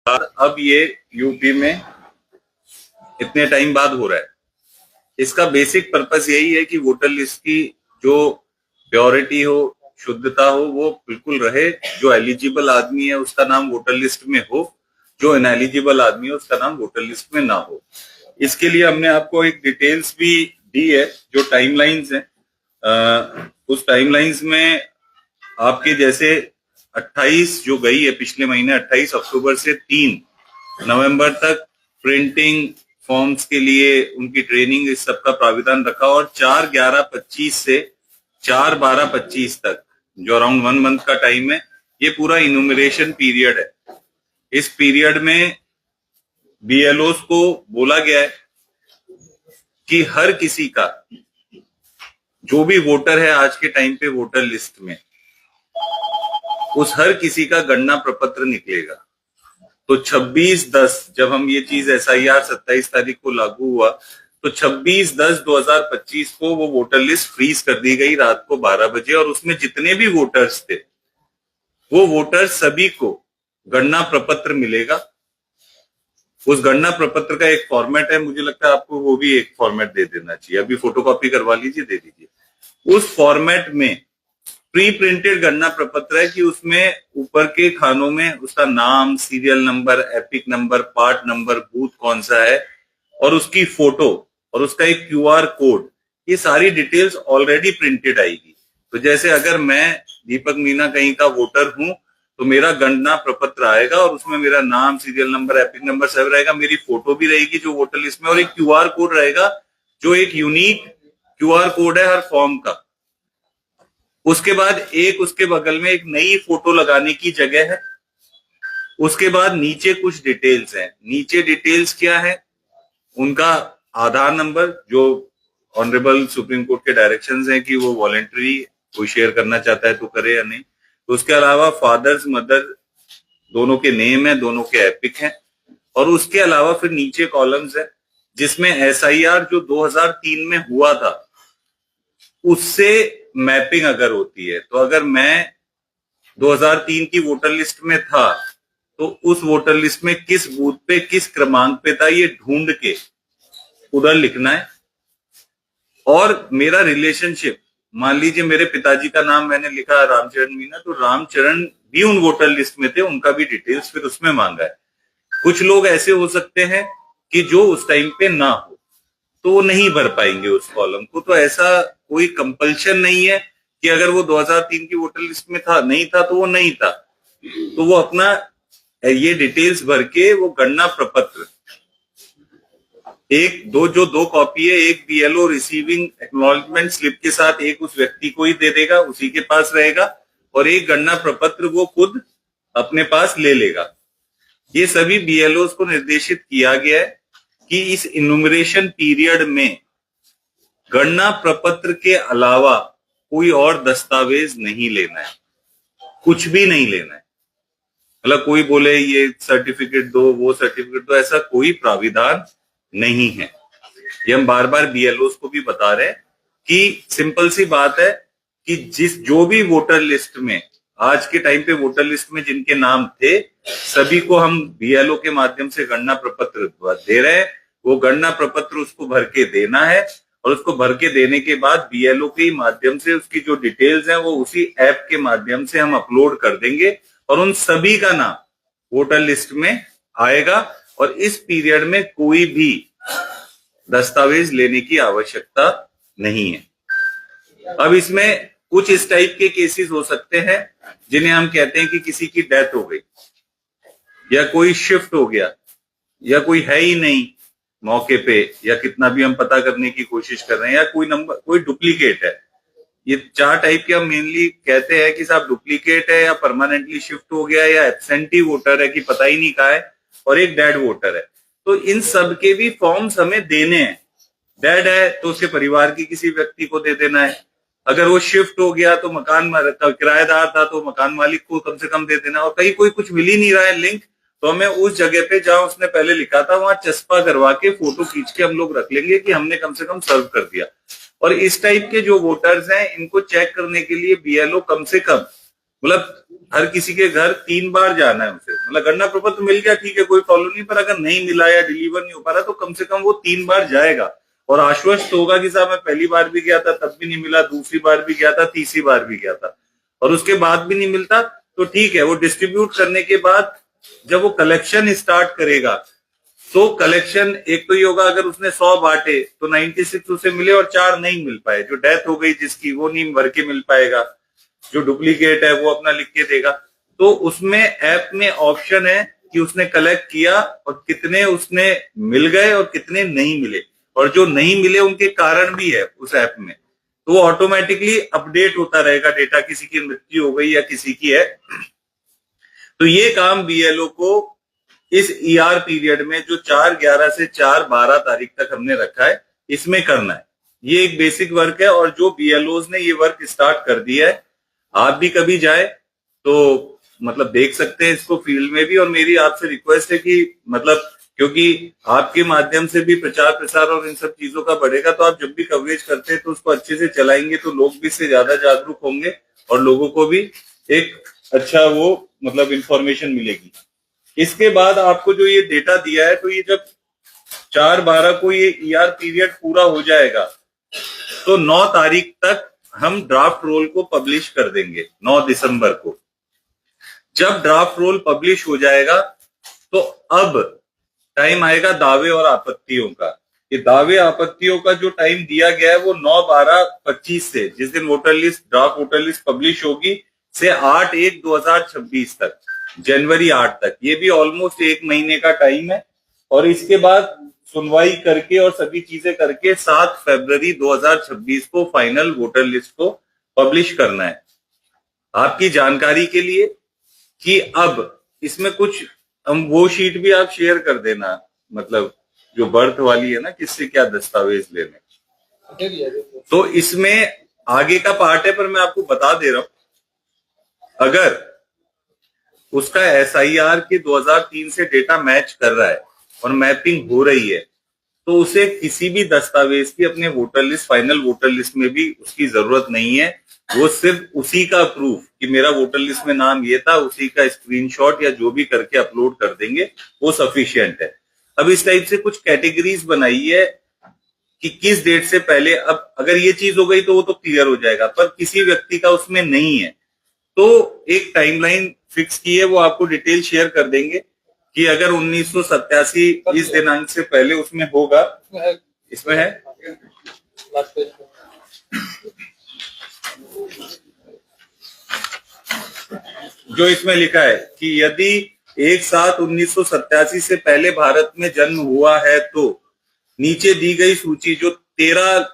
अब ये यूपी में इतने टाइम बाद हो रहा है। इसका बेसिक पर्पस यही है कि वोटर लिस्ट की जो प्योरिटी हो, शुद्धता हो, वो बिल्कुल रहे। जो एलिजिबल आदमी है उसका नाम वोटर लिस्ट में हो, जो इनएलिजिबल आदमी है उसका नाम वोटर लिस्ट में ना हो। इसके लिए हमने आपको एक डिटेल्स भी दी है, जो टाइमलाइंस है। उस टाइमलाइंस में आपके जैसे 28 जो गई है पिछले महीने, 28 अक्टूबर से 3 नवंबर तक प्रिंटिंग फॉर्म्स के लिए उनकी ट्रेनिंग, इस सब का प्राविधान रखा। और 4/11/25 से 4/12/25 तक, जो अराउंड 1 मंथ का टाइम है, ये पूरा इन्यूमरेशन पीरियड है। इस पीरियड में बीएलओस को बोला गया है कि हर किसी का, जो भी वोटर है आज के टाइम पे वोटर लिस्ट में, उस हर किसी का गणना प्रपत्र निकलेगा। तो 26/10 जब हम ये चीज एसआईआर 27 तारीख को लागू हुआ, तो 26/10/2025 को वो वोटर लिस्ट फ्रीज कर दी गई रात को 12 बजे। और उसमें जितने भी वोटर्स थे, वो वोटर्स सभी को गणना प्रपत्र मिलेगा। उस गणना प्रपत्र का एक फॉर्मेट है, मुझे लगता है आपको वो भी एक फॉर्मेट दे देना चाहिए। अभी फोटोकॉपी करवा लीजिए, दे दीजिए। उस फॉर्मेट में प्री प्रिंटेड गणना प्रपत्र है कि उसमें ऊपर के खानों में उसका नाम, serial number, epic number, part number, booth कौन सा है, और उसकी फोटो और उसका एक क्यूआर कोड, ये सारी डिटेल्स ऑलरेडी प्रिंटेड आएगी। तो जैसे अगर मैं दीपक मीना कहीं का वोटर हूं, तो मेरा गणना प्रपत्र आएगा और उसमें मेरा नाम, सीरियल नंबर, एपिक नंबर सब रहेगा, मेरी फोटो भी रहेगी जो वोटर लिस्ट में, और एक क्यूआर कोड रहेगा जो एक यूनिक क्यूआर कोड है हर फॉर्म का। उसके बाद एक उसके बगल में एक नई फोटो लगाने की जगह है। उसके बाद नीचे कुछ डिटेल्स हैं। नीचे डिटेल्स क्या है? उनका आधार नंबर, जो ऑनरेबल सुप्रीम कोर्ट के डायरेक्शंस हैं कि वो वॉलेंटरी कोई शेयर करना चाहता है तो करे या नहीं। तो उसके अलावा फादर्स मदर दोनों के नेम है, दोनों के एपिक हैं। और उसके अलावा फिर नीचे कॉलम्स है जिसमें एसआईआर जो 2003 में हुआ था उससे मैपिंग अगर होती है, तो अगर मैं 2003 की वोटर लिस्ट में था तो उस वोटर लिस्ट में किस बूथ पे किस क्रमांक पे था, ये ढूंढ के उधर लिखना है। और मेरा रिलेशनशिप, मान लीजिए मेरे पिताजी का नाम मैंने लिखा रामचरण मीना, तो रामचरण भी उन वोटर लिस्ट में थे, उनका भी डिटेल्स फिर उसमें मांगा है। कुछ लोग ऐसे हो सकते हैं कि जो उस टाइम पे ना हो, तो वो नहीं भर पाएंगे उस कॉलम को। तो ऐसा कोई कंपल्शन नहीं है कि अगर वो 2003 की वोटर लिस्ट में था, नहीं था तो वो नहीं था। तो वो अपना ये डिटेल्स भर के वो गणना प्रपत्र, एक दो कॉपी है, एक बीएलओ रिसीविंग एक्नॉलेजमेंट स्लिप के साथ एक उस व्यक्ति को ही दे देगा, उसी के पास रहेगा, और एक गणना प्रपत्र वो खुद अपने पास ले लेगा। ये सभी बीएलओ को निर्देशित किया गया है कि इस इन्यूमरेशन पीरियड में गणना प्रपत्र के अलावा कोई और दस्तावेज नहीं लेना है, कुछ भी नहीं लेना है। मतलब कोई बोले ये सर्टिफिकेट दो, वो सर्टिफिकेट दो, ऐसा कोई प्राविधान नहीं है। ये हम बार बार बीएलओ को भी बता रहे हैं कि सिंपल सी बात है कि जो भी वोटर लिस्ट में आज के टाइम पे वोटर लिस्ट में जिनके नाम थे, सभी को हम बीएलओ के माध्यम से गणना प्रपत्र दे रहे हैं। वो गणना प्रपत्र उसको भर के देना है, और उसको भर के देने के बाद बीएलओ के माध्यम से उसकी जो डिटेल्स हैं वो उसी ऐप के माध्यम से हम अपलोड कर देंगे, और उन सभी का नाम वोटर लिस्ट में आएगा। और इस पीरियड में कोई भी दस्तावेज लेने की आवश्यकता नहीं है। अब इसमें कुछ इस टाइप के केसेस हो सकते हैं जिन्हें हम कहते हैं कि किसी की डेथ हो गई, या कोई शिफ्ट हो गया, या कोई है ही नहीं मौके पे, या कितना भी हम पता करने की कोशिश कर रहे हैं, या कोई नंबर कोई डुप्लीकेट है। ये 4 टाइप के हम मेनली कहते हैं कि साहब डुप्लीकेट है, या परमानेंटली शिफ्ट हो गया, या एब्सेंटी वोटर है कि पता ही नहीं कहा है, और एक डेड वोटर है। तो इन सब के भी फॉर्म्स हमें देने हैं। डेड है तो उसके परिवार की किसी व्यक्ति को दे देना है। अगर वो शिफ्ट हो गया तो मकान किराएदार था तो मकान मालिक को कम से कम दे देना। और कहीं कोई कुछ मिल ही नहीं रहा है लिंक, तो हमें उस जगह पे जहां उसने पहले लिखा था वहां चस्पा करवा के फोटो खींच के हम लोग रख लेंगे कि हमने कम से कम सर्व कर दिया। और इस टाइप के जो वोटर्स हैं इनको चेक करने के लिए बीएलओ कम से कम मतलब हर किसी के घर 3 बार जाना है उसे, मतलब गणना प्रपत्र मिल गया ठीक है कोई प्रॉब्लम नहीं, पर अगर नहीं मिला या डिलीवर नहीं हो पा रहा तो कम से कम वो 3 बार जाएगा और आश्वस्त होगा कि साहब मैं पहली बार भी गया था तब भी नहीं मिला, दूसरी बार भी गया था, तीसरी बार भी गया था और उसके बाद भी नहीं मिलता तो ठीक है। वो डिस्ट्रीब्यूट करने के बाद जब वो कलेक्शन स्टार्ट करेगा तो कलेक्शन एक तो ये होगा, अगर उसने 100 बांटे तो 96 उसे मिले और 4 नहीं मिल पाए, जो डेथ हो गई जिसकी वो नहीं भर के मिल पाएगा, जो डुप्लीकेट है वो अपना लिख के देगा। तो उसमें ऐप में ऑप्शन है कि उसने कलेक्ट किया और कितने उसने मिल गए और कितने नहीं मिले, और जो नहीं मिले उनके कारण भी है उस ऐप में, तो वो ऑटोमेटिकली अपडेट होता रहेगा डेटा, किसी की मृत्यु हो गई या किसी की है। तो ये काम बीएलओ को इस ईआर पीरियड में जो 4/11 से 4/12 तारीख तक हमने रखा है इसमें करना है। ये एक बेसिक वर्क है और जो बीएलओज ने ये वर्क स्टार्ट कर दिया है, आप भी कभी जाए तो मतलब देख सकते हैं इसको फील्ड में भी। और मेरी आपसे रिक्वेस्ट है कि मतलब क्योंकि आपके माध्यम से भी प्रचार प्रसार और इन सब चीजों का बढ़ेगा, तो आप जब भी कवरेज करते हैं तो उसको अच्छे से चलाएंगे तो लोग भी इससे ज्यादा जागरूक होंगे और लोगों को भी एक अच्छा वो मतलब इंफॉर्मेशन मिलेगी। इसके बाद आपको जो ये डेटा दिया है, तो ये जब 4/12 को ये ईआर पीरियड पूरा हो जाएगा तो 9 तारीख तक हम ड्राफ्ट रोल को पब्लिश कर देंगे। 9 दिसंबर को जब ड्राफ्ट रोल पब्लिश हो जाएगा तो अब टाइम आएगा दावे और आपत्तियों का। ये दावे आपत्तियों का जो टाइम दिया गया है वो 9/12/25 से, जिस दिन voter list draft voter list publish होगी, से 8/1/2026 तक, जनवरी 8 तक। ये भी ऑलमोस्ट 1 महीने का टाइम है। और इसके बाद सुनवाई करके और सभी चीजें करके 7 फरवरी 2026 को फाइनल वोटर लिस्ट को पब्लिश करना है। आपकी जानकारी के लिए कि अब इसमें कुछ हम वो शीट भी आप शेयर कर देना, मतलब जो बर्थ वाली है ना, किससे क्या दस्तावेज लेने, तो इसमें आगे का पार्ट है, पर मैं आपको बता दे रहा हूं अगर उसका एसआईआर के 2003 से डेटा मैच कर रहा है और मैपिंग हो रही है तो उसे किसी भी दस्तावेज की अपने voter list final voter list में भी उसकी जरूरत नहीं है। वो सिर्फ उसी का प्रूफ कि मेरा वोटर लिस्ट में नाम ये था, उसी का स्क्रीनशॉट या जो भी करके अपलोड कर देंगे, वो सफिशिएंट है। अब इस टाइप से कुछ कैटेगरीज बनाई है कि किस डेट से पहले, अब अगर ये चीज हो गई तो वो तो क्लियर हो जाएगा, पर किसी व्यक्ति का उसमें नहीं है तो एक टाइमलाइन फिक्स की है, वो आपको डिटेल शेयर कर देंगे कि अगर 1987 इस दिनांक से पहले उसमें होगा, इसमें है जो इसमें लिखा है कि यदि 1/7/1987 से पहले भारत में जन्म हुआ है तो नीचे दी गई सूची जो 13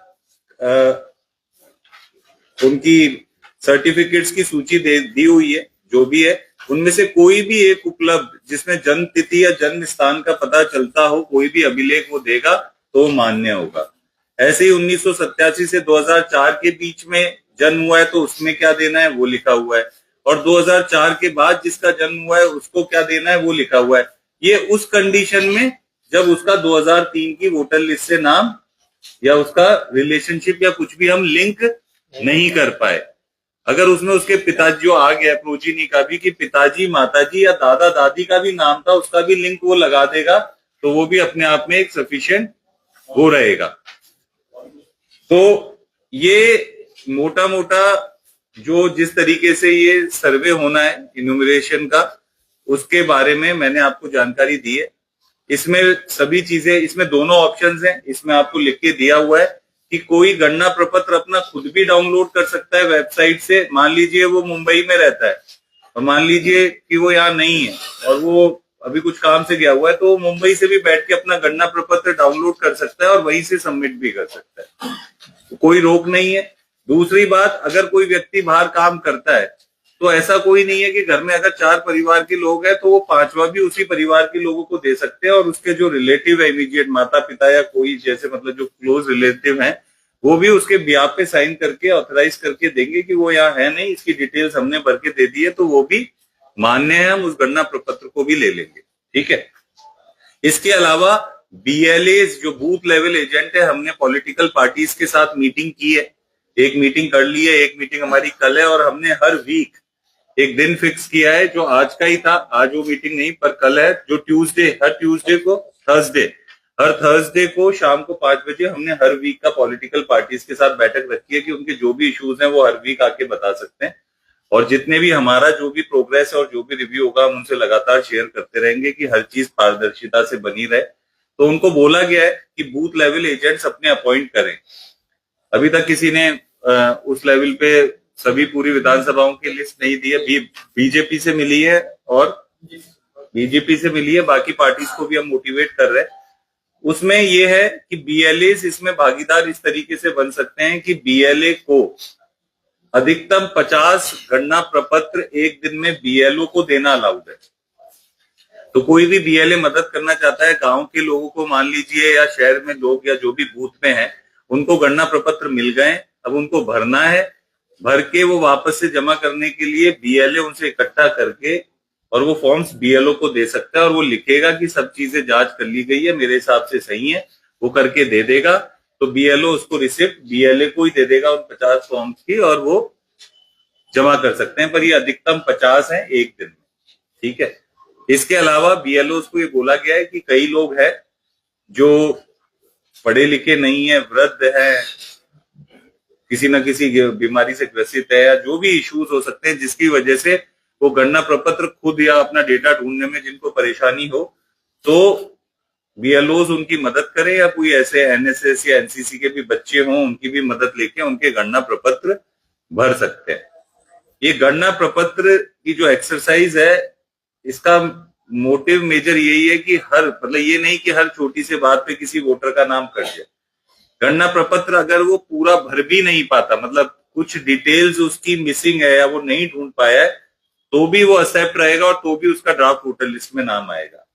उनकी सर्टिफिकेट्स की सूची दी हुई है, जो भी है उनमें से कोई भी एक उपलब्ध जिसमें जन्म तिथि या जन्म स्थान का पता चलता हो, कोई भी अभिलेख वो देगा तो मान्य होगा। ऐसे ही 1987 से 2004 के बीच में जन्म हुआ है तो उसमें क्या देना है वो लिखा हुआ है, और 2004 के बाद जिसका जन्म हुआ है उसको क्या देना है वो लिखा हुआ है। ये उस कंडीशन में जब उसका 2003 की वोटर लिस्ट से नाम या उसका रिलेशनशिप या कुछ भी हम लिंक नहीं कर पाए। अगर उसमें उसके पिताजी जो आ गया प्रोजीनी का भी कि पिताजी माताजी या दादा दादी का भी नाम था, उसका भी लिंक वो लगा देगा तो वो भी अपने आप में एक सफिशिएंट हो रहेगा। तो ये मोटा मोटा जो जिस तरीके से ये सर्वे होना है इन्यूमरेशन का, उसके बारे में मैंने आपको जानकारी दी है। इसमें सभी चीजें, इसमें दोनों ऑप्शंस हैं, इसमें आपको लिख के दिया हुआ है कि कोई गणना प्रपत्र अपना खुद भी डाउनलोड कर सकता है वेबसाइट से। मान लीजिए वो मुंबई में रहता है और मान लीजिए कि वो यहाँ नहीं है और वो अभी कुछ काम से गया हुआ है, तो मुंबई से भी बैठ के अपना गणना प्रपत्र डाउनलोड कर सकता है और वहीं से सबमिट भी कर सकता है, तो कोई रोक नहीं है। दूसरी बात, अगर कोई व्यक्ति बाहर काम करता है तो ऐसा कोई नहीं है कि घर में अगर 4 परिवार के लोग हैं तो वो 5वां भी उसी परिवार के लोगों को दे सकते हैं, और उसके जो रिलेटिव है इमीडिएट माता पिता या कोई जैसे मतलब जो क्लोज रिलेटिव हैं वो भी उसके ब्याह पे साइन करके ऑथराइज करके देंगे कि वो यहाँ है नहीं, इसकी डिटेल्स हमने भर के दे दी है, तो वो भी मान्य है, हम उस गणना प्रपत्र को भी ले लेंगे। ठीक है। इसके अलावा बीएलएस जो बूथ लेवल एजेंट है, हमने पॉलिटिकल पार्टीज के साथ मीटिंग की है, एक मीटिंग कर ली है, एक मीटिंग हमारी कल है, और हमने हर वीक एक दिन फिक्स किया है जो आज का ही था, आज वो मीटिंग नहीं पर कल है, जो हर थर्सडे को शाम को 5 बजे हमने हर वीक का पॉलिटिकल पार्टीज के साथ बैठक रखी है कि उनके जो भी इश्यूज हैं वो हर वीक आके बता सकते हैं, और जितने भी हमारा जो भी प्रोग्रेस है और जो भी रिव्यू होगा हम उनसे लगातार शेयर करते रहेंगे कि हर चीज पारदर्शिता से बनी रहे। तो उनको बोला गया है कि बूथ लेवल एजेंट्स अपने अपॉइंट करें। अभी तक किसी ने उस लेवल पे सभी पूरी विधानसभाओं की लिस्ट नहीं दी है, बीजेपी से मिली है बाकी पार्टीज को भी हम मोटिवेट कर रहे हैं। उसमें ये है कि बीएलए इसमें भागीदार इस तरीके से बन सकते हैं कि बीएलए को अधिकतम 50 गणना प्रपत्र एक दिन में बीएलओ को देना अलाउड है। तो कोई भी बीएलए मदद करना चाहता है, गांव के लोगों को मान लीजिए या शहर में लोग या जो भी बूथ में है उनको गणना प्रपत्र मिल गए, अब उनको भरना है, भर के वो वापस से जमा करने के लिए बीएलए उनसे इकट्ठा करके और वो फॉर्म्स बीएलओ को दे सकता है और वो लिखेगा कि सब चीजें जांच कर ली गई है, मेरे हिसाब से सही है, वो करके दे देगा। तो बीएलओ उसको रिसिप्ट बीएलए को ही दे देगा उन 50 फॉर्म्स की और वो जमा कर सकते हैं, पर ये अधिकतम 50 है एक दिन में, ठीक है। इसके अलावा बीएलओ को ये बोला गया है कि कई लोग हैं जो पढ़े लिखे नहीं है, वृद्ध है, किसी न किसी बीमारी से ग्रसित है या जो भी इश्यूज हो सकते हैं जिसकी वजह से वो गणना प्रपत्र खुद या अपना डेटा ढूंढने में जिनको परेशानी हो, तो बीएलओज उनकी मदद करें या कोई ऐसे एनएसएस या एनसीसी के भी बच्चे हों उनकी भी मदद लेके उनके गणना प्रपत्र भर सकते हैं। ये गणना प्रपत्र की जो एक्सरसाइज है इसका मोटिव मेजर यही है कि मतलब ये नहीं कि हर छोटी सी बात पे किसी वोटर का नाम कट जाए। गणना प्रपत्र अगर वो पूरा भर भी नहीं पाता, मतलब कुछ डिटेल्स उसकी मिसिंग है या वो नहीं ढूंढ पाया है, तो भी वो एक्सेप्ट रहेगा और तो भी उसका ड्राफ्ट वोटर लिस्ट में नाम आएगा।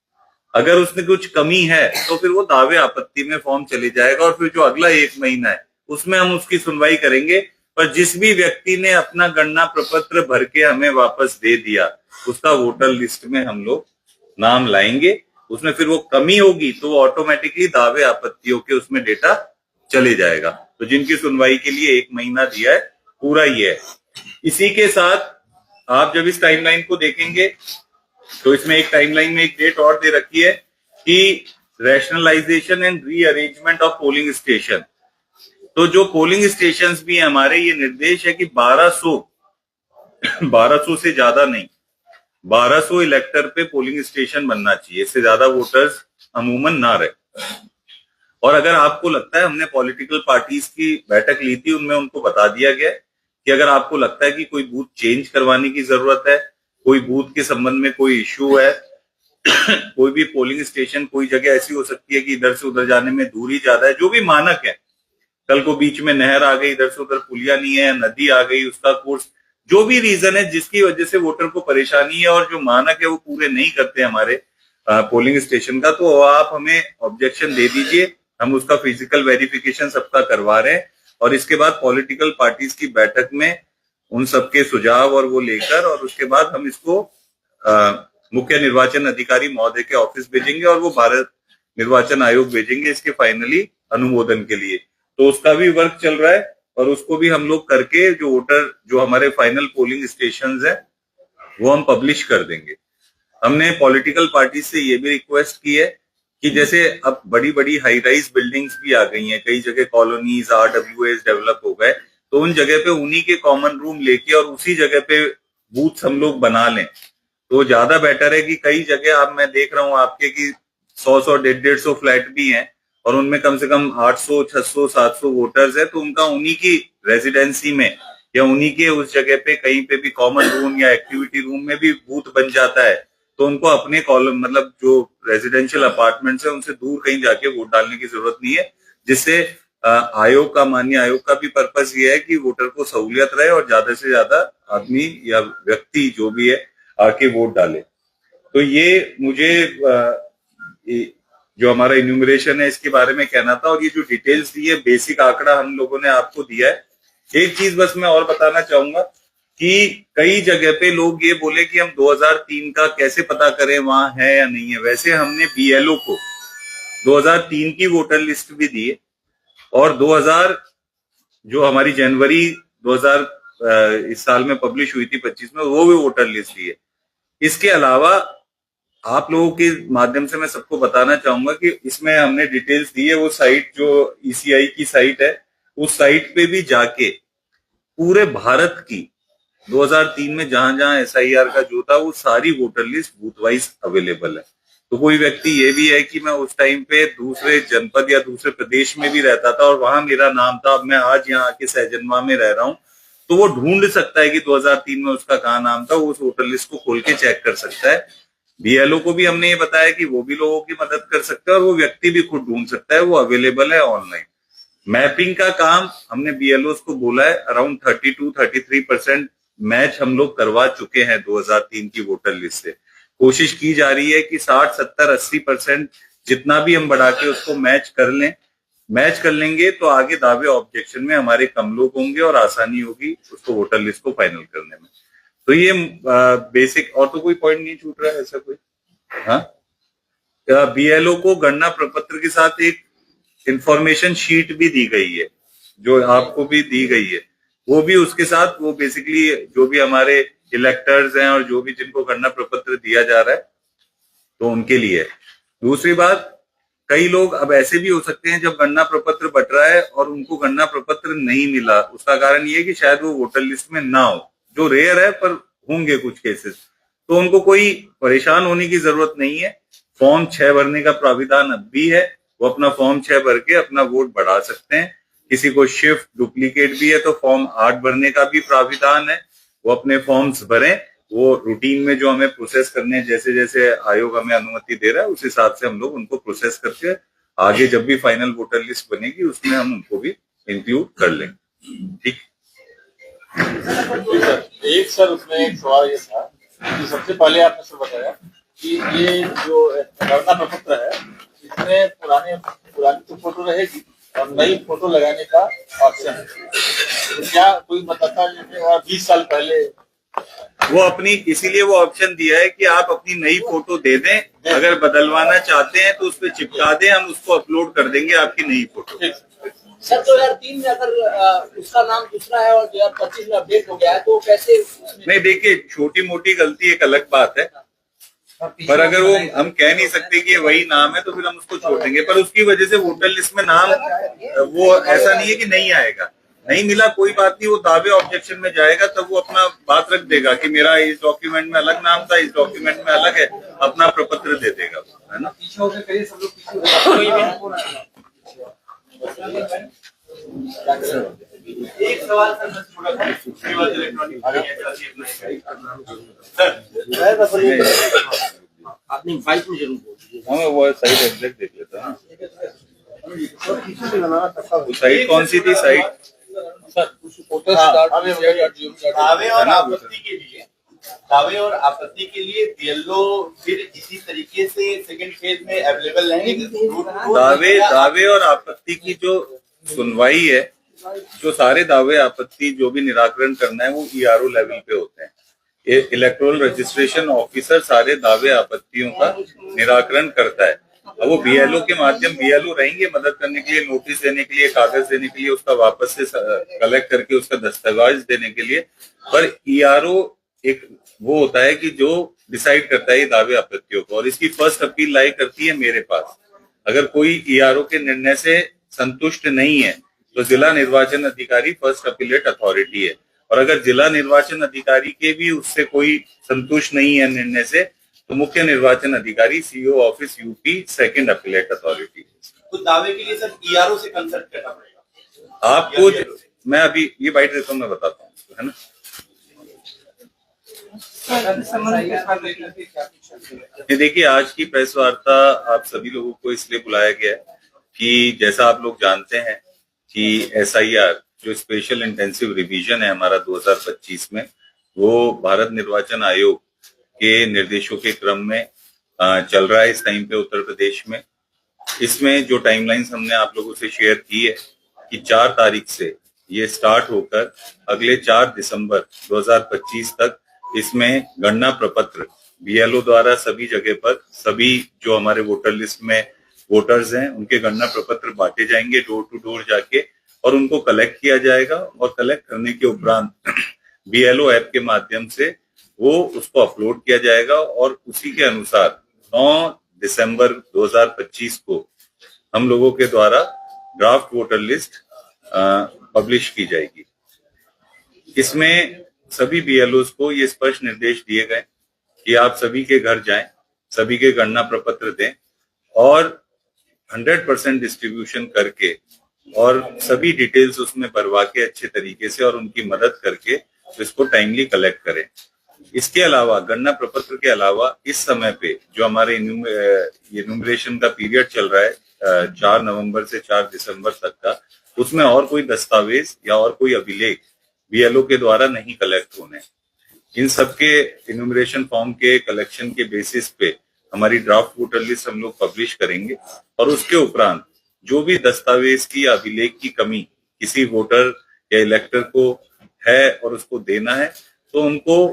अगर उसमें कुछ कमी है तो फिर वो दावे आपत्ति में फॉर्म चले जाएगा और फिर जो अगला 1 महीना है उसमें हम उसकी सुनवाई करेंगे। पर जिस भी व्यक्ति ने अपना गणना प्रपत्र भर के हमें वापस दे दिया उसका वोटर लिस्ट में हम लोग नाम लाएंगे। उसमें फिर वो कमी होगी तो वो ऑटोमेटिकली दावे आपत्तियों के उसमें डेटा चले जाएगा। तो जिनकी सुनवाई के लिए 1 महीना दिया है पूरा ही है। इसी के साथ आप जब इस टाइमलाइन को देखेंगे तो इसमें एक टाइमलाइन में एक डेट और दे रखी है कि rationalisation and rearrangement of polling station. तो जो पोलिंग स्टेशंस भी है हमारे, ये निर्देश है कि 1200 से ज्यादा नहीं, 1200 इलेक्टर पे पोलिंग स्टेशन बनना चाहिए, इससे ज्यादा वोटर्स अमूमन ना रहे। और अगर आपको लगता है, हमने पॉलिटिकल पार्टीज की बैठक ली थी, उनमें उनको बता दिया गया कि अगर आपको लगता है कि कोई बूथ चेंज करवाने की जरूरत है, कोई बूथ के संबंध में कोई इश्यू है, कोई भी पोलिंग स्टेशन कोई जगह ऐसी हो सकती है कि इधर से उधर जाने में दूरी ज्यादा है, जो भी मानक है, कल को बीच में नहर आ गई, इधर से उधर पुलिया नहीं है, नदी आ गई, उसका कोर्स, जो भी रीजन है जिसकी वजह से वोटर को परेशानी है और जो मानक है वो पूरे नहीं करते हमारे पोलिंग स्टेशन का, तो आप हमें ऑब्जेक्शन दे दीजिए, हम उसका फिजिकल वेरिफिकेशन सबका करवा रहे हैं। और इसके बाद पॉलिटिकल पार्टीज की बैठक में उन सबके सुझाव और वो लेकर और उसके बाद हम इसको मुख्य निर्वाचन अधिकारी महोदय के ऑफिस भेजेंगे और वो भारत निर्वाचन आयोग भेजेंगे इसके फाइनली अनुमोदन के लिए। तो उसका भी वर्क चल रहा है और उसको भी हम लोग करके जो वोटर जो हमारे फाइनल पोलिंग स्टेशंस है वो हम पब्लिश कर देंगे। हमने पॉलिटिकल पार्टी से ये भी रिक्वेस्ट की है कि जैसे अब बड़ी बड़ी हाई राइज बिल्डिंग्स भी आ गई हैं, कई जगह कॉलोनीज आरडब्ल्यूएस डेवलप हो गए, तो उन जगह पे उन्हीं के कॉमन रूम लेके और उसी जगह पे बूथ हम लोग बना लें तो ज्यादा बेटर है। कि कई जगह अब मैं देख रहा हूँ आपके कि 100 150 फ्लैट भी हैं और उनमें कम से कम 800 600 700 वोटर्स है, तो उनका उन्हीं की रेजिडेंसी में या उन्हीं के उस जगह पे कहीं पे भी कॉमन रूम या एक्टिविटी रूम में भी बूथ बन जाता है, तो उनको अपने कॉलम मतलब जो रेजिडेंशियल अपार्टमेंट्स है उनसे दूर कहीं जाके वोट डालने की जरूरत नहीं है, जिससे आयोग का माननीय आयोग का भी पर्पस ये है कि वोटर को सहूलियत रहे और ज्यादा से ज्यादा आदमी या व्यक्ति जो भी है आके वोट डाले। तो ये मुझे जो हमारा इन्यूमरेशन है इसके बारे में कहना था और ये जो डिटेल्स दी है, बेसिक आंकड़ा हम लोगों ने आपको दिया है। एक चीज बस मैं और बताना चाहूंगा कि कई जगह पे लोग ये बोले कि हम 2003 का कैसे पता करें वहां है या नहीं है। वैसे हमने बीएलओ को 2003 की वोटर लिस्ट भी दी है और 2000 जो हमारी जनवरी 2000 इस साल में पब्लिश हुई थी 25 में, वो भी वोटर लिस्ट दी है। इसके अलावा आप लोगों के माध्यम से मैं सबको बताना चाहूंगा कि इसमें हमने डिटेल्स दी है। वो साइट जो ईसीआई की साइट है, उस साइट पे भी जाके पूरे भारत की 2003 में जहां जहां एसआईआर का जो था वो सारी voter list booth wise available है। तो कोई व्यक्ति ये भी है कि मैं उस टाइम पे दूसरे जनपद या दूसरे प्रदेश में भी रहता था और वहां मेरा नाम था, अब मैं आज यहाँ आके सहजनवा में रह रहा हूँ, तो वो ढूंढ सकता है कि 2003 में उसका कहाँ नाम था, वो उस वोटर लिस्ट को खोल के चेक कर सकता है। बीएलओ को भी हमने ये बताया कि वो भी लोगों की मदद कर सकता है और वो व्यक्ति भी खुद ढूंढ सकता है, वो अवेलेबल है ऑनलाइन। मैपिंग का काम हमने बीएलओ को बोला है, अराउंड 32-33% मैच हम लोग करवा चुके हैं 2003 की वोटर लिस्ट से। कोशिश की जा रही है कि 60-70-80% जितना भी हम बढ़ा के उसको मैच कर लें। मैच कर लेंगे तो आगे दावे ऑब्जेक्शन में हमारे कम लोग होंगे और आसानी होगी उसको वोटर लिस्ट को फाइनल करने में। तो ये बेसिक, और तो कोई पॉइंट नहीं छूट रहा है ऐसा कोई? हाँ, बीएलओ को गणना प्रपत्र के साथ एक इंफॉर्मेशन शीट भी दी गई है, जो आपको भी दी गई है, वो भी उसके साथ, वो बेसिकली जो भी हमारे इलेक्टर्स हैं और जो भी जिनको गणना प्रपत्र दिया जा रहा है तो उनके लिए है। दूसरी बात, कई लोग अब ऐसे भी हो सकते हैं जब गणना प्रपत्र बट रहा है और उनको गणना प्रपत्र नहीं मिला, उसका कारण ये है कि शायद वो वोटर लिस्ट में ना हो, जो रेयर है पर होंगे कुछ केसेस। तो उनको कोई परेशान होने की जरूरत नहीं है। फॉर्म 6 भरने का प्राविधान अब भी है, वो अपना फॉर्म 6 भर के अपना वोट बढ़ा सकते हैं। किसी को शिफ्ट डुप्लीकेट भी है तो फॉर्म 8 भरने का भी प्राविधान है, वो अपने फॉर्म्स भरें। वो रूटीन में जो हमें प्रोसेस करने, जैसे जैसे आयोग हमें अनुमति दे रहा है उस हिसाब से हम लोग उनको प्रोसेस करके आगे जब भी फाइनल वोटर लिस्ट बनेगी उसमें हम उनको भी इंक्लूड कर लेंगे। ठीक। एक सर उसमें एक सवाल ये था कि सबसे पहले आपने सर बताया कि ये जो गणना प्रपत्र है इसमें पुरानी तो फोटो रहेगी और नई फोटो लगाने का ऑप्शन है, तो क्या कोई बताता है 20 साल पहले वो अपनी, इसीलिए वो ऑप्शन दिया है कि आप अपनी नई फोटो दे दें, अगर बदलवाना चाहते हैं तो उस पर चिपका दें, हम उसको अपलोड कर देंगे आपकी नई फोटो। सर 2003 में अगर उसका नाम दूसरा है और 2025 में अपडेट हो गया है तो कैसे? नहीं, देखिए, छोटी मोटी गलती एक अलग बात है, पर अगर वो हम कह नहीं सकते कि वही नाम है तो फिर हम उसको छोड़ देंगे। पर उसकी वजह से वोटर लिस्ट में नाम वो ऐसा नहीं है कि नहीं आएगा, नहीं मिला कोई बात नहीं, वो दावे ऑब्जेक्शन में जाएगा तब वो अपना बात रख देगा कि मेरा इस डॉक्यूमेंट में अलग नाम था, इस डॉक्यूमेंट में अलग है, अपना प्रपत्र दे देगा, है ना। एक सवाल आपने बाइक में जरूर बोल, हाँ वो साइट एग्जैक्ट देख लेता है। साइट कौन सी थी साइट? दावे और आपत्ति के लिए बीएलओ फिर इसी तरीके से सेकंड फेज में अवेलेबल रहेंगे। दावे और आपत्ति की जो सुनवाई है, जो सारे दावे आपत्ति जो भी निराकरण करना है वो ईआरओ लेवल पे होते हैं। इलेक्टोरल रजिस्ट्रेशन ऑफिसर सारे दावे आपत्तियों का निराकरण करता है। अब वो बीएलओ के माध्यम, बीएलओ रहेंगे मदद करने के लिए, नोटिस देने के लिए, कागज देने के लिए, उसका वापस से कलेक्ट करके उसका दस्तावेज देने के लिए। पर ईआरओ एक वो होता है कि जो डिसाइड करता है ये दावे आपत्तियों को, और इसकी फर्स्ट अपील लाई करती है मेरे पास। अगर कोई ईआरओ के निर्णय से संतुष्ट नहीं है तो जिला निर्वाचन अधिकारी फर्स्ट अपीलेट अथॉरिटी है, और अगर जिला निर्वाचन अधिकारी के भी उससे कोई संतुष्ट नहीं है निर्णय से तो मुख्य निर्वाचन अधिकारी CO office UP second appellate authority. तो दावे के लिए सर ईआरओ से कंसल्ट करना पड़ेगा आपको। मैं अभी ये बाइट देता हूँ, मैं बताता हूँ, है ना। ये देखिए, आज की प्रेस वार्ता आप सभी लोगों को इसलिए बुलाया गया है कि जैसा आप लोग जानते हैं कि एसआईआर जो स्पेशल इंटेंसिव रिवीजन है हमारा 2025 में, वो भारत निर्वाचन आयोग के निर्देशों के क्रम में चल रहा है इस टाइम पे उत्तर प्रदेश में। इसमें जो टाइमलाइंस हमने आप लोगों से शेयर की है कि 4 तारीख से ये स्टार्ट होकर अगले 4 दिसंबर 2025 तक इसमें गणना प्रपत्र बीएलओ द्वारा सभी जगह पर, सभी जो हमारे वोटर लिस्ट में वोटर्स हैं उनके गणना प्रपत्र बांटे जाएंगे डोर टू डोर जाके, और उनको कलेक्ट किया जाएगा और कलेक्ट करने के उपरांत BLO ऐप के माध्यम से वो उसको अपलोड किया जाएगा और उसी के अनुसार 9 दिसंबर 2025 को हम लोगों के द्वारा ड्राफ्ट वोटर लिस्ट पब्लिश की जाएगी। इसमें सभी BLOs को ये स्पष्ट निर्देश दिए गए कि आप सभी के घर जाएं, सभी के गणना प्रपत्र दें और 100% डिस्ट्रीब्यूशन करके और सभी डिटेल्स उसमें भरवा के अच्छे तरीके से और उनकी मदद करके इसको टाइमली कलेक्ट करें। इसके अलावा गणना प्रपत्र के अलावा इस समय पे जो हमारे इन्यूमरेशन का पीरियड चल रहा है 4 नवंबर से 4 दिसंबर तक का, उसमें और कोई दस्तावेज या और कोई अभिलेख BLO के द्वारा नहीं कलेक्ट होने। इन सबके इन्यूमरेशन फॉर्म के कलेक्शन के बेसिस पे हमारी ड्राफ्ट वोटर लिस्ट हम लोग पब्लिश करेंगे और उसके उपरांत जो भी दस्तावेज की या अभिलेख की कमी किसी वोटर या इलेक्टर को है और उसको देना है तो उनको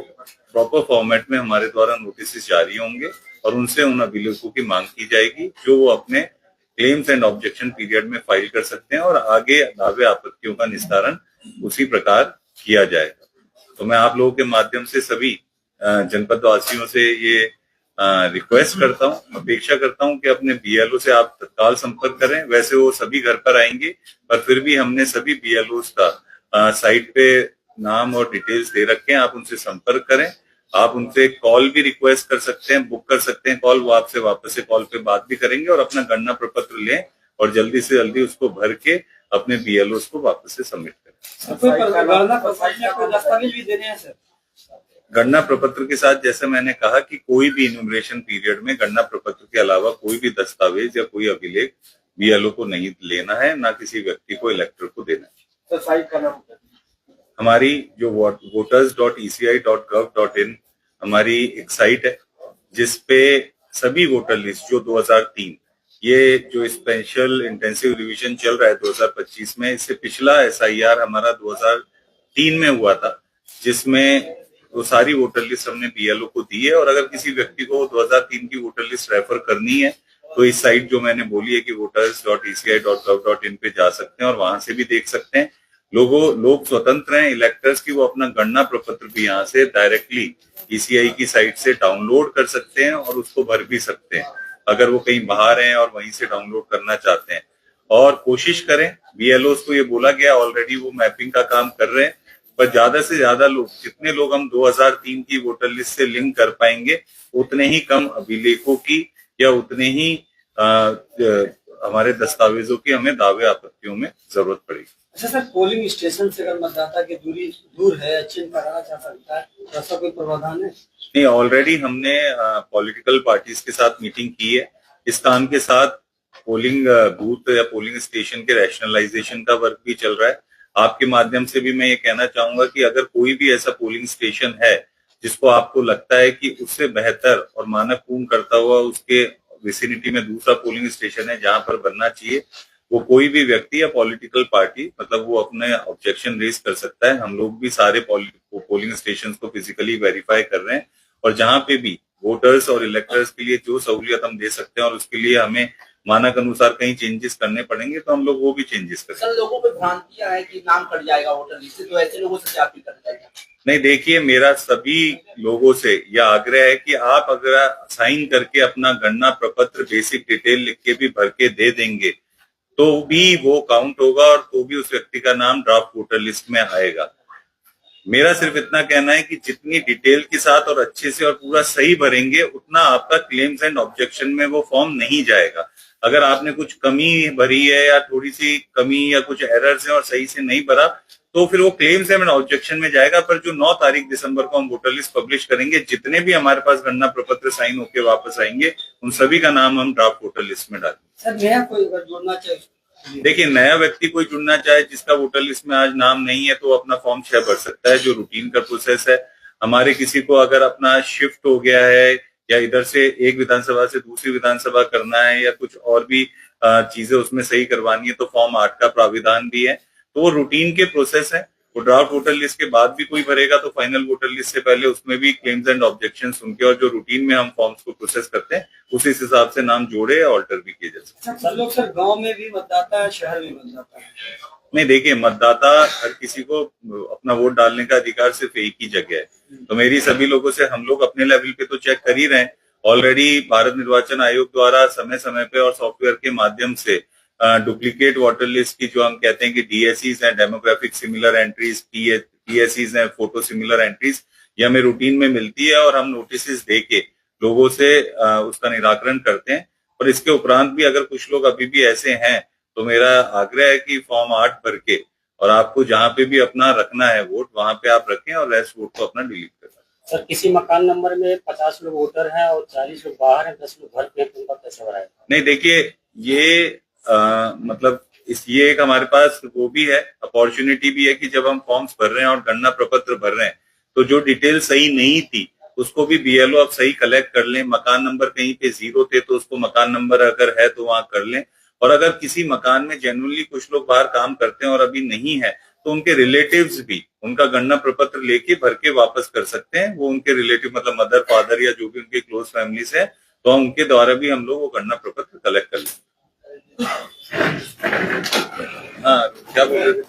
प्रॉपर फॉर्मेट में हमारे द्वारा नोटिस जारी होंगे और उनसे उन अभिलेखों की मांग की जाएगी जो वो अपने क्लेम्स एंड ऑब्जेक्शन पीरियड में फाइल कर सकते हैं और आगे दावे आपत्तियों का निस्तारण उसी प्रकार किया जाएगा। तो मैं आप लोगों के माध्यम से सभी जनपद वासियों से ये रिक्वेस्ट करता हूँ, अपेक्षा करता हूँ कि अपने BLO से आप तत्काल संपर्क करें। वैसे वो सभी घर पर आएंगे पर फिर भी हमने सभी BLOs का साइट पे नाम और डिटेल्स दे रखे हैं, आप उनसे संपर्क करें। आप उनसे कॉल भी रिक्वेस्ट कर सकते हैं, बुक कर सकते हैं कॉल, वो आपसे वापस से कॉल पे बात भी करेंगे और अपना गणना प्रपत्र लें और जल्दी से जल्दी उसको भर के अपने BLOs को वापस से सबमिट करें। गणना प्रपत्र के साथ जैसे मैंने कहा कि कोई भी इन्यूमरेशन पीरियड में गणना प्रपत्र के अलावा कोई भी दस्तावेज या कोई अभिलेख BLO को नहीं लेना है, ना किसी व्यक्ति को इलेक्टर को देना है। हमारी जो voters.eci.gov.in हमारी एक साइट है जिसपे सभी वोटर लिस्ट जो 2003 ये जो स्पेशल इंटेंसिव रिवीजन चल रहा है 2025 में, इससे पिछला SIR हमारा 2003 में हुआ था जिसमें वो सारी वोटर लिस्ट हमने BLO को दी है और अगर किसी व्यक्ति को 2003 की वोटर लिस्ट रेफर करनी है तो इस साइट जो मैंने बोली है कि voters.eci.gov.in पे जा सकते हैं और वहां से भी देख सकते हैं। लोग स्वतंत्र हैं इलेक्टर्स की, वो अपना गणना प्रपत्र भी यहाँ से डायरेक्टली ECI की साइट से डाउनलोड कर सकते हैं और उसको भर भी सकते हैं अगर वो कहीं बाहर हैं और वहीं से डाउनलोड करना चाहते हैं। और कोशिश करें, BLOs को ये बोला गया ऑलरेडी वो मैपिंग का काम कर रहे हैं, पर ज्यादा से ज्यादा लोग, जितने लोग हम 2003 की वोटर लिस्ट से लिंक कर पाएंगे उतने ही कम अभिलेखों की या उतने ही हमारे दस्तावेजों की हमें दावे आपत्तियों में जरूरत पड़ेगी। अच्छा सर, पोलिंग स्टेशन से अगर मतदाता की दूरी दूर है, चेंज कराना चाह सकता है, तो ऐसा कोई प्रावधान है? नहीं, ऑलरेडी हमने पॉलिटिकल पार्टीज के साथ मीटिंग की है। इस काम के साथ पोलिंग बूथ या पोलिंग स्टेशन के रैशनलाइजेशन का वर्क भी चल रहा है। आपके माध्यम से भी मैं ये कहना चाहूंगा कि अगर कोई भी ऐसा पोलिंग स्टेशन है जिसको आपको लगता है कि उससे बेहतर और मानक पूर्ण करता हुआ उसके विसिनिटी में दूसरा पोलिंग स्टेशन है जहां पर बनना चाहिए, वो कोई भी व्यक्ति या पॉलिटिकल पार्टी मतलब वो अपने ऑब्जेक्शन रेज कर सकता है। हम लोग भी सारे पोलिंग स्टेशन को फिजिकली वेरीफाई कर रहे हैं और जहां पे भी वोटर्स और इलेक्टर्स के लिए जो सहूलियत हम दे सकते हैं और उसके लिए हमें मानक अनुसार कहीं चेंजेस करने पड़ेंगे तो हम लोग वो भी चेंजेस करेंगे। सर, लोगों पे भ्रांतियां है कि नाम कट जाएगा वोटर लिस्ट से, तो ऐसे लोगों से क्या अपील करना चाहिए? नहीं, देखिए, मेरा सभी लोगों से यह आग्रह है कि आप अगर साइन करके अपना गणना प्रपत्र बेसिक डिटेल लिख के भी भर के दे देंगे तो भी वो काउंट होगा और तो भी उस व्यक्ति का नाम ड्राफ्ट वोटर लिस्ट में आएगा। मेरा सिर्फ इतना कहना है कि जितनी डिटेल के साथ और अच्छे से और पूरा सही भरेंगे उतना आपका क्लेम्स एंड ऑब्जेक्शन में वो फॉर्म नहीं जाएगा। अगर आपने कुछ कमी भरी है या थोड़ी सी कमी या कुछ एरर्स है और सही से नहीं भरा तो फिर वो क्लेम्स एंड ऑब्जेक्शन में जाएगा। पर जो 9 तारीख दिसंबर को हम वोटर लिस्ट पब्लिश करेंगे, जितने भी हमारे पास गणना प्रपत्र साइन होके वापस आएंगे उन सभी का नाम हम ड्राफ्ट वोटर लिस्ट में डालेंगे। सर, नया कोई अगर जुड़ना चाहे, देखिए, नया व्यक्ति कोई जुड़ना चाहे जिसका वोटर लिस्ट में आज नाम नहीं है तो वो अपना फॉर्म 6 भर सकता है, जो रूटीन का प्रोसेस है। हमारे किसी को अगर अपना शिफ्ट हो गया है या इधर से एक विधानसभा से दूसरी विधानसभा करना है या कुछ और भी चीजें उसमें सही करवानी है तो फॉर्म 8 का प्राविधान भी है। तो वो रूटीन के प्रोसेस है। वो ड्राफ्ट वोटर लिस्ट के बाद भी कोई भरेगा तो फाइनल वोटर लिस्ट से पहले उसमें भी क्लेम्स एंड ऑब्जेक्शन सुन के और जो रूटीन में हम फॉर्म्स को प्रोसेस करते हैं उसी हिसाब से नाम जोड़े या ऑल्टर भी किए जा सकते हैं। सर लोग सर गांव में भी मतदाता है, शहर में मतदाता है, नहीं, देखिए, मतदाता हर किसी को अपना वोट डालने का अधिकार सिर्फ एक ही जगह है। तो मेरी सभी लोगों से, हम लोग अपने लेवल पे तो चेक कर ही रहे हैं। ऑलरेडी भारत निर्वाचन आयोग द्वारा समय समय पे और सॉफ्टवेयर के माध्यम से डुप्लीकेट वोटर लिस्ट की, जो हम कहते हैं कि डीएसईज हैं, डेमोग्राफिक सिमिलर एंट्रीज, पीएसईज हैं, फोटो सिमिलर एंट्रीज, ये हमें रूटीन में मिलती है और हम नोटिस दे के लोगों से उसका निराकरण करते हैं। और इसके उपरांत भी अगर कुछ लोग अभी भी ऐसे हैं, तो मेरा आग्रह है कि फॉर्म 8 भर के, और आपको जहां पे भी अपना रखना है वोट, वहां पे आप रखें और रेस्ट वोट को अपना डिलीट करें। सर, किसी मकान नंबर में 50 लोग वोटर हैं और 40 लोग बाहर हैं, 10 लोग घर पे हैं, तो उनका कैसे भराएगा? नहीं, देखिए, ये मतलब ये एक हमारे पास वो भी है, अपॉर्चुनिटी भी है कि जब हम फॉर्म्स भर रहे हैं और गणना प्रपत्र भर रहे हैं, तो जो डिटेल सही नहीं थी उसको भी बीएलओ आप सही कलेक्ट कर लें। मकान नंबर कहीं पे 0 थे तो उसको मकान नंबर अगर है तो वहां कर लें। और अगर किसी मकान में जेन्युइनली कुछ लोग बाहर काम करते हैं और अभी नहीं है, तो उनके रिलेटिव्स भी उनका गणना प्रपत्र लेके भर के वापस कर सकते हैं। वो उनके रिलेटिव, मतलब मदर, फादर या जो भी उनके क्लोज फैमिली है, तो उनके द्वारा भी हम लोग वो गणना प्रपत्र कलेक्ट कर लें। हाँ, क्या बोल रहे थे?